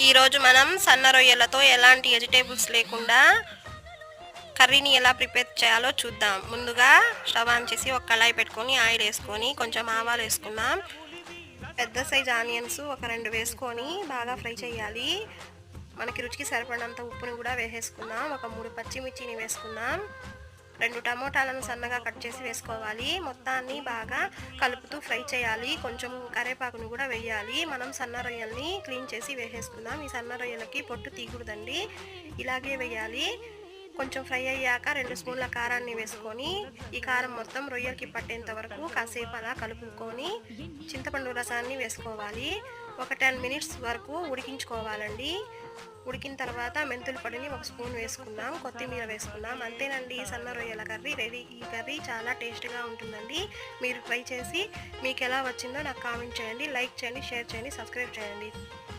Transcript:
ఈరోజు మనం సన్న రొయ్యలతో ఎలాంటి వెజిటేబుల్స్ లేకుండా కర్రీని ఎలా ప్రిపేర్ చేయాలో చూద్దాం. ముందుగా స్టవ్ ఆన్ చేసి ఒక కళాయి పెట్టుకొని ఆయిల్ వేసుకొని కొంచెం ఆవాలు వేసుకుందాం. పెద్ద సైజ్ ఆనియన్స్ ఒక 2 వేసుకొని బాగా ఫ్రై చేయాలి. మనకి రుచికి సరిపడినంత ఉప్పుని కూడా వేసేసుకుందాం. ఒక 3 పచ్చిమిర్చిని వేసుకుందాం. 2 టమోటాలను సన్నగా కట్ చేసి వేసుకోవాలి. మొత్తాన్ని బాగా కలుపుతూ ఫ్రై చేయాలి. కొంచెం కరివేపాకును కూడా వేయాలి. మనం సన్న రొయ్యల్ని క్లీన్ చేసి వేసేసుకుందాం. ఈ సన్న రొయ్యలకి పొట్టు తీయకూడదండి, ఇలాగే వేయాలి. కొంచెం ఫ్రై అయ్యాక 2 స్పూన్ల కారాన్ని వేసుకొని ఈ కారం మొత్తం రొయ్యలకి పట్టేంత వరకు కాసేపు అలా కలుపుకొని చింతపండు రసాన్ని వేసుకోవాలి. ఒక 10 మినిట్స్ వరకు ఉడికించుకోవాలండి. ఉడికిన తర్వాత మెంతుల పొడిని 1 స్పూన్ వేసుకున్నాం, కొత్తిమీర వేసుకున్నాం. అంతేనండి, సన్న రొయ్యల కర్రీ రెడీ. ఈ కర్రీ చాలా టేస్ట్గా ఉంటుందండి. మీరు ట్రై చేసి మీకు ఎలా వచ్చిందో నాకు కామెంట్ చేయండి, లైక్ చేయండి, షేర్ చేయండి, సబ్స్క్రైబ్ చేయండి.